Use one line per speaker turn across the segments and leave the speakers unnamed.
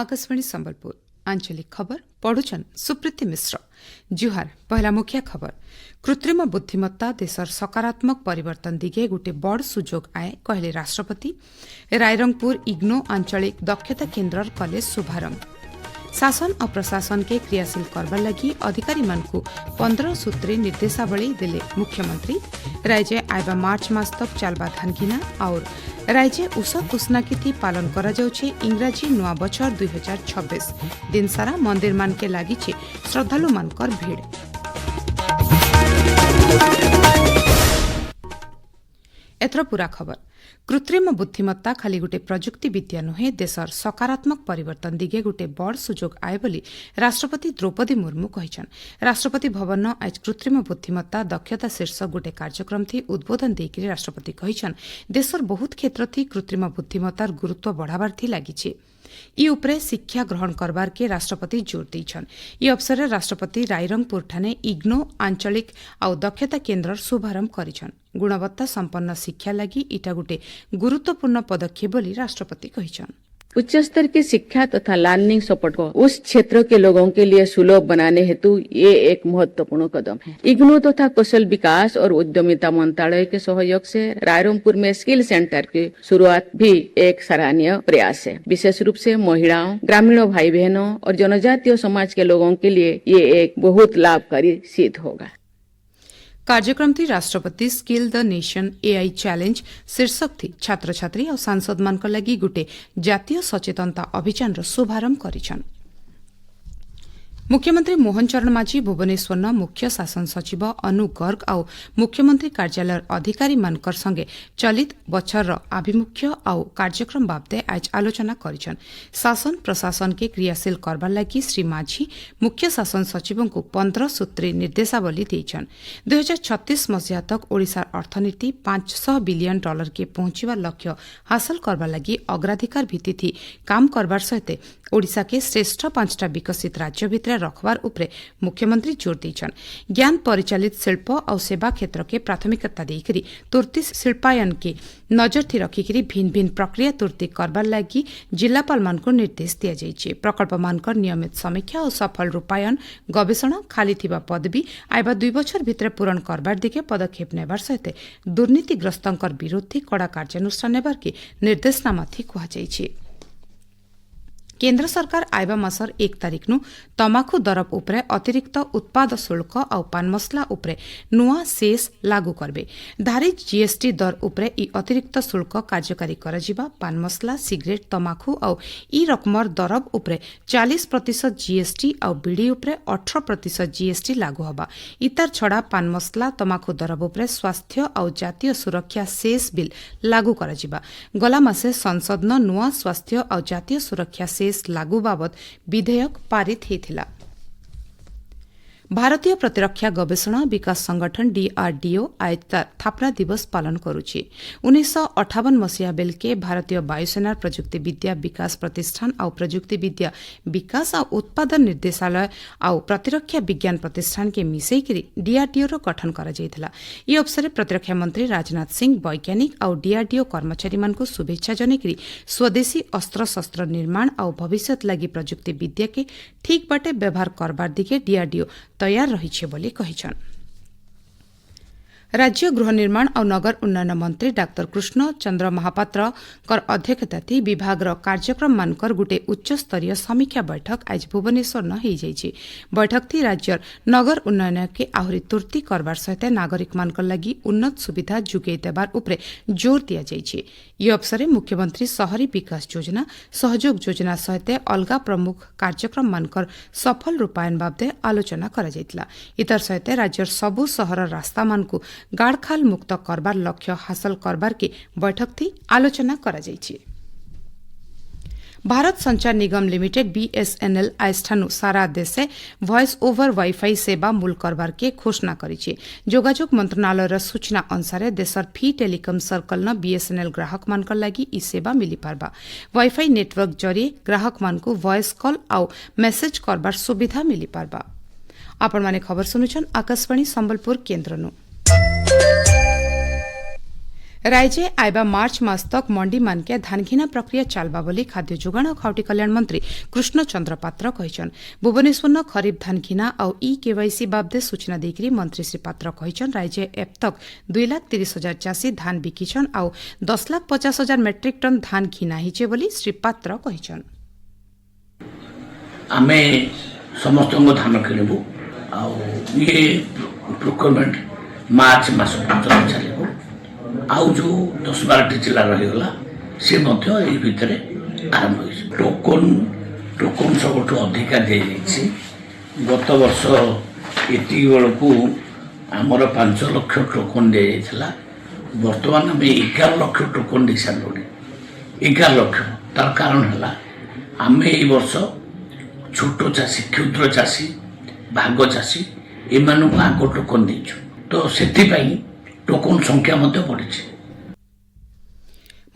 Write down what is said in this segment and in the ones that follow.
आकाशवाणी संबलपुर आंचलिक खबर पढ़ुछन सुप्रीति मिश्र। जुहार पहला मुख्य खबर। कृत्रिम बुद्धिमत्ता देशर सकारात्मक परिवर्तन दिगे गोटे बड़ सुजोग आए कहले राष्ट्रपति। रायरंगपुर इग्नो आंचलिक दक्षता केन्द्र कले शुभारंभ। शासन और प्रशासन के क्रियाशील करबार लगी अधिकारी मानकु 15 सूत्री निर्देशावली देले मुख्यमंत्री। राज्य आइबा मार्च मास तक चलबा धानगिना और राज्य उषत उष्णाकिति पालन करा जाउछे इंग्राजी नुआ बछर 2026 दिन सारा मंदिर मान के लागिछे श्रद्धालु मानकर भीड़। एथर पूरा खबर। कृत्रिम बुद्धिमत्ता खाली गोटे प्रजुक्ति विद्या नुहे देशर सकारात्मक परिवर्तन दिगे गोटे बड़ सुजोग आए बोली राष्ट्रपति द्रौपदी मुर्मू कहिछन। राष्ट्रपति भवन आज कृत्रिम बुद्धिमत्ता दक्षता शीर्षक गोटे कार्यक्रम थी उद्बोधन देकरी राष्ट्रपति कहिछन देशर बहुत क्षेत्र थी कृत्रिम बुद्धिमत्तार गुरुत्व बढ़ाबार थी लागिछे। ई उपरे शिक्षा ग्रहण करबार के राष्ट्रपति जोर देइछन। ई अवसर राष्ट्रपति रायरंगपुर ठाने इग्नो आंचलिक आउ दक्षता केन्द्र शुभारंभ करिछन। गुणवत्ता संपन्न शिक्षा लगी इटा गोटे गुरुत्वपूर्ण पदक्षेप बोली राष्ट्रपति कहिछन।
उच्च स्तर की शिक्षा तथा लर्निंग सपोर्ट को उस क्षेत्र के लोगों के लिए सुलभ बनाने हेतु ये एक महत्वपूर्ण कदम है। इग्नो तथा कौशल विकास और उद्यमिता मंत्रालय के सहयोग से रायरंगपुर में स्किल सेंटर की शुरुआत भी एक सराहनीय प्रयास है। विशेष रूप से महिलाओं, ग्रामीण भाई बहनों और जनजातीय समाज के लोगों के लिए ये एक बहुत लाभकारी सिद्ध होगा।
कार्यक्रम थी राष्ट्रपति skill the nation AI challenge शीर्षक थी छात्र छात्री और सांसद मान लगी गोटे जातीय सचेतनता अभियान शुभारंभ करिछन। मुख्यमंत्री मोहन चरण माझी भुवनेश्वर मुख्य शासन सचिव अनु गर्ग और मुख्यमंत्री कार्यालय अधिकारी मानकर संगे चलित बछर आभिमुख्य और कार्यक्रम बाबदे आज आलोचना करिछन। शासन प्रशासन के क्रियाशील करबार लगी श्री माझी मुख्य शासन सचिव को 15 सूत्री निर्देशावली देइछन। 2036 मसीहा तक ओडिशार अर्थनीति $500 बिलियन के पहुंचीबार लक्ष्य हासिल करबार लगी अग्राधिकार भित्ति थी काम करबार सहित ओडिशा के श्रेष्ठ 5टा विकसित राज्य भितर रखबार उपरे मुख्यमंत्री जोर देइछन। ज्ञान परिचालित शिल्प और सेवा क्षेत्र के प्राथमिकता देकरी तुर्ती शिल्पायन के नजर थी रखिकरी भिन्न भिन्न प्रक्रिया तुर्ती करबार लगी जिलापाल मानक निर्देश दिया जाइछे। प्रकल्प मानकर नियमित समीक्षा और सफल रूपायन गवेषणा खाली थिबा पदवी आइबा 2 बछर भितर पूरण करबार दिके पदक्षेप नेबार सहित दुर्नीतिग्रस्तंकर विरोधी कड़ा कार्यानुष्ठान नेबार के निर्देशनामा थी कुहा जाइछे। केन्द्र सरकार आइबा मासर 1 तारिख नु तमाखु दरब उपरे अतिरिक्त उत्पाद शुल्क और पान मसला उपरे नुआ सेस लागू करबे। धारित जीएसटी दर उपरे ई अतिरिक्त शुल्क कार्यकारी कराजिबा। पान मसला सिगरेट तमाखु और ई रकमर दरब उपरे 40% जीएसटी और बीड़ी उपरे 18% जीएसटी लागू होबा। इतार छड़ा पान मसला तमाखु दरब उपरे स्वास्थ्य और जातीय सुरक्षा सेस बिल लागू कराजिबा। गला मासे संसद न नुआ स्वास्थ्य और जातीय सुरक्षा सेस लागू बाबद विधेयक पारित हेथिला। भारतीय प्रतिरक्षा गवेषणा विकास संगठन डीआरडीओ आज स्थापना दिवस पालन करुछि। 1958 मसीहा बेलके भारतीय वायुसेना प्रजुक्ति विद्या विकास प्रतिष्ठान और प्रजुक्ति विद्या विकास और उत्पादन निर्देशालय और प्रतिरक्षा विज्ञान प्रतिष्ठान के मिसेकरी डीआरडीओ रो गठन करा जायथिला। ई अवसर प्रतिरक्षा मंत्री राजनाथ सिंह वैज्ञानिक और डीआरडीओ कर्मचारी मानकु शुभेच्छा जनेकरी स्वदेशी अस्त्र शस्त्र निर्माण और भविष्यत लगी प्रजुक्ति विद्या के ठीक बाटे व्यवहार करबार दिके डीआरडीओ तैयार रहिछे बोली कहिछन। राज्य गृह निर्माण और नगर उन्नयन मंत्री डाक्टर कृष्ण चंद्र महापात्र कर अध्यक्षता विभाग कार्यक्रम मानकर गोटे उच्च स्तरीय समीक्षा बैठक आज भुवनेश्वर न हो जाइए। बैठक थी राज्य नगर उन्नयन के आहरी तुर्ती करबार सहित नागरिक मानकर लगी उन्नत सुविधा जुगे देबार उपरे जोर दिया जाइए। ये अवसर मुख्यमंत्री शहरी विकास योजना सहयोग योजना सहित अलगा प्रमुख कार्यक्रम मानकर सफल रूपायन बाबदे आलोचना करा जायतिला। इतर सहित राज्य सबु सहर रास्ता मानकु गाड़खाल मुक्त करबार लक्ष्य हासिल करबार के बैठक थी आलोचना करा जाइछे। भारत संचार निगम लिमिटेड बीएसएनएल आजठानु सारा देशे भॉइस ओवर वाईफाई सेवा मूल करबार के घोषणा करिछे। जोगाजोग मंत्रणालय सूचना अनुसार देशर फी टेलिकम सर्कल न बीएसएनएल ग्राहक मानकर लगी ई सेवा मिली पारबा। वाईफाई नेटवर्क जरिए ग्राहक मानकु वॉइस कॉल और मेसेज करबार सुविधा मिली पारबा। आपण माने खबर सुनुछन आकाशवाणी संबलपुर केन्द्रनु। राज्य आइबा मार्च मास तक मंडी मानके धान घिना प्रक्रिया चलबा बोली खाद्य जोगाण और खाउटी कल्याण मंत्री कृष्ण चंद्र पात्र कहिछन। भुवनेश्वर खरीफ धान घिना और ई केवाईसी बाबदे सूचना देकरी मंत्री श्री पात्र कहिछन राज्य एब तक 2,30,000 चाषी धान बिकिछन और 10,50,000 मेट्रिक टन धान घिना हिचे बोली श्री पात्र कहिछन।
आमे समस्त धान किणबू ये प्रोक्योरमेंट मार्च मास पर्यटन चलो आउ जो 10-12 जिला रहीगला सी भितर आरंभ हो टोकन सब अधिका दी जाइए। गत वर्ष ये बेलू आमर 5 लाख टोकन दी जाता बर्तमान आम 11 लाख टोकन दे सारे 11 लाख तार कारण है आम ये वर्ष छोट चाषी क्षुद्र चाषी भाग चाषी एम आग टोकन देचु तो से टोकन संख्या बढ़ी।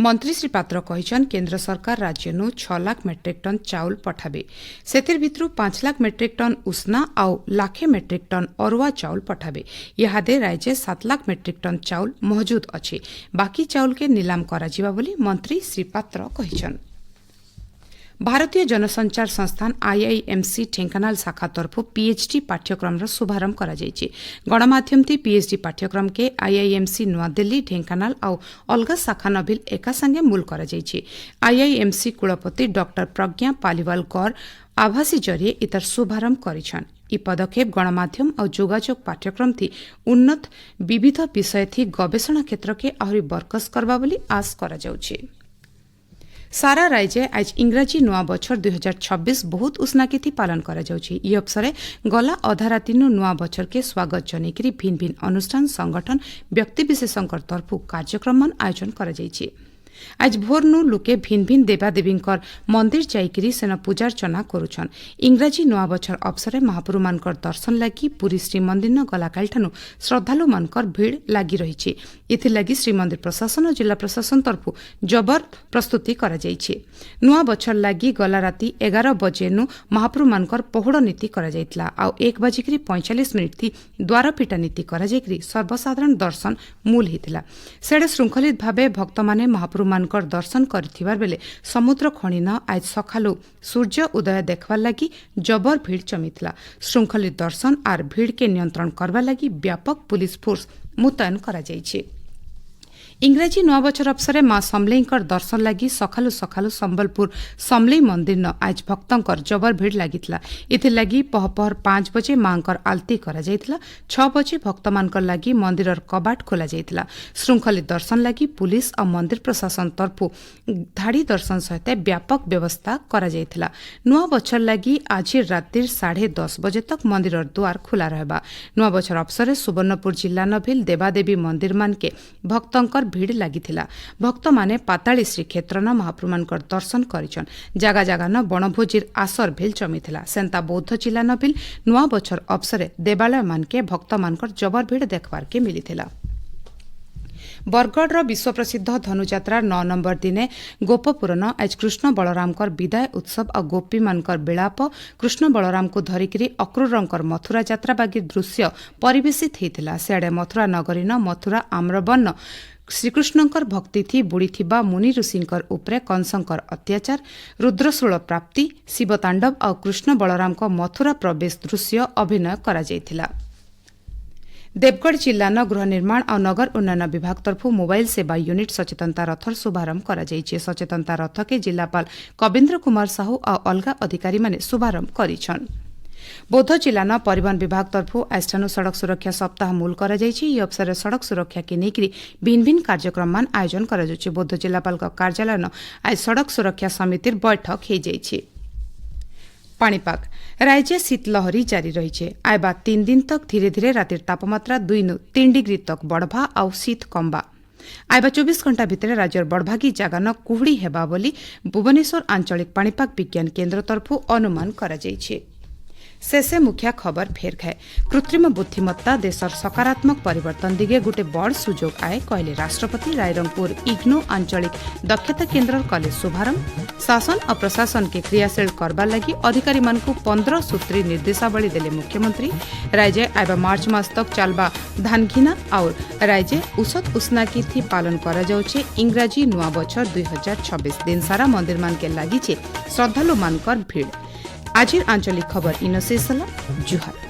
मंत्री श्री पात्र कहिछन केंद्र सरकार राज्य नु 6 लाख मेट्रिक टन चाउल पठाबे सेतिर भितरु 5 लाख मेट्रिक टन उसना आउ लाखे मेट्रिक टन अरुआ चाउल पठाबे। यहादे राज्य 7 लाख मेट्रिक टन चाउल मौजूद अछि बाकी चाउल के नीलाम करा जिबा बोली मंत्री श्री पात्र कहिछन। भारतीय जनसंचार संस्थान आईआईएमसी ढेंकानाल शाखा तरफ पीएचडी पाठ्यक्रम शुभारंभ करा जायछि। गणमाध्यम थी पीएचडी पाठ्यक्रम के आईआईएमसी नुआदिल्ली ढेंकानाल और अलगा शाखा नभिल एका संगे मूल करा जायछि। आईआईएमसी कुलपति डॉक्टर प्रज्ञा पालीवाल गौर आभासी जरिए इतर शुभारंभ करिछन। ई पदक्षेप गणमाध्यम और जोगाजोग पाठ्यक्रम थी उन्नत विविध विषय थी गवेषणा क्षेत्र के आहरी बरकस करबा बोली आश करा जाउछि। सारा राज्य आज इंग्राजी नुआ बछर 2026 बहुत उष्णाकिथि पालन करा जाउछि। ई अवसरे गला अधा रातिनु नुआ बछर के स्वागत जनेकरी भिन्न भिन्न अनुष्ठान संगठन व्यक्तिविशेषंकर तरफु कार्यक्रम आयोजन करा जाइछि। आज भोरनु लोके भिन्न भिन्न देवादेवींकर मंदिर जाइकरी सेन पूजार्चना करुछन। इंग्राजी नुआ बछर अवसरे महाप्रभु मानकर दर्शन लागि पुरी श्रीमंदिर न गलाकालठानु श्रद्धालु मानकर भीड़ लागि रहिछि। इथिलागि श्रीमंदिर प्रशासन और जिला प्रशासन तरफु जबर प्रस्तुति करा जाइछि। नुआ बछर लागि गला राति 11 बजेनु महाप्रभु मानकर पहुड़ नीति करा जाइतला आ 1:45 थी द्वार पिटा नीति करा जाइकरी सर्वसाधारण दर्शन मूल हितला। सेडे श्रृंखलित भावे भक्त माने महाप्रभु मानकर दर्शन करथिबार बेले समुद्र खणिन आज सखालु सूर्य उदय देखवार लागि जबर भीड़ जमितला। श्रृंखलित दर्शन आर भीड़ के नियंत्रण करवा लागि व्यापक पुलिस फोर्स मुतयन करा जाइछि। इंग्राजी नुआ बछर अवसरे मां समलेईकर दर्शन लागि सखालु सखालु संबलपुर समलेई मंदिर न आज भक्तंकर जबर भीड़ लागितला। इथिलागि पहपहर 5 बजे मांकर आलती करा जाइतला। 6 बजे भक्तमानकर लागि मंदिरर कबाट खोला जाइतला। श्रृंखलित दर्शन लागि पुलिस और मंदिर प्रशासन तरफु धाड़ी दर्शन सहित व्यापक व्यवस्था करा जाइतला। नुआ बछर लागि आज रातिर 10:30 बजे तक मंदिरर द्वार खुला रहबा। नुआ बछर अवसरे सुवर्णपुर जिल्ला नभिल देवादेवी मंदिर मानके भक्तंकर भीड़ लागिथिला। भक्त माने पाताली श्रीक्षेत्र न महाप्रभुमानकर दर्शन करिछन। जागा जागा न बणभोजीर आसर भेल जमिथिला। सेंता बौद्ध जिला नभिल नुआ बछर अवसरे देवालय मानके भक्त मानकर जबर भीड़ देखबार के मिलिथिला। बरगढ़ विश्व प्रसिद्ध धनुଯାତ୍ରା 9 नंबर दिने गोपपुर न आज कृष्ण बलरामकर विदाय उत्सव और गोपी मानकर विलाप कृष्ण बलराम को धरिकी अक्रूरंकर मथुरा यात्रा बागी दृश्य परिवेशित होता। सियाड़े मथुरा नगरी न मथुरा आम्रवन श्रीकृष्णंकर भक्ति थी बुड़ी थिबा मुनि ऋषिंकर उपरे कंसंकर अत्याचार रुद्रशूल प्राप्ति शिवतांडव और कृष्ण बलराम को मथुरा प्रवेश दृश्य अभिनय करा जायथिला। देवगढ़ जिला न गृह निर्माण और नगर उन्नयन विभाग तरफ मोबाइल सेवा यूनिट सचेतनता रथर शुभारंभ करा जायछि। सचेतनता रथ के जिलापाल कविन्द्र कुमार साहू और अलगा अधिकारी माने शुभारंभ करिछन। बौद्ध जिला न परिवहन विभाग तरफ आजठानु सड़क सुरक्षा सप्ताह मूल करा जायछि। ई अवसर सड़क सुरक्षा के नेकरी भिन्न भिन्न कार्यक्रम मान आयोजन करा जायछि। बौद्ध जिलापाल कार्यालय न आज सड़क सुरक्षा समितिर बैठक हो जायछि। पाणीपाग राज्य शीतलहरी जारी रही। आयबा 3 दिन तक धीरे धीरे रातिर तापमात्रा 2-3 डिग्री तक बढ़वा और शीत कमबा। आयबा 24 घंटा भितर राज्यर बड़भागी जागा न कुहुड़ी हेबा बोली भुवनेश्वर आंचलिक पाणीपाग विज्ञान केन्द्र तरफ अनुमान करा जायछि। शेषे मुखिया खबर फेर खाए कृत्रिम बुद्धिमत्ता देशर सकारात्मक परिवर्तन दिगे गोटे बड़ सुजोग आए कहले राष्ट्रपति रायरंगपुर इग्नो आंचलिक दक्षता केन्द्र कले शुभारंभ शासन और प्रशासन के क्रियाशील करबा लगी अधिकारी मानकु 15 सूत्री निर्देशावली देले मुख्यमंत्री राज्य आइबा मार्च मास तक चलबा धान घिना और राज्य उसत उष्णा तिथि पालन करा जाउछे इंग्राजी नुआ बछर 2026 दिन सारा मंदिर मान के लागिछे श्रद्धालु मानकर भीड़। आजिर आंचलिक खबर इन शेष होला जुहार।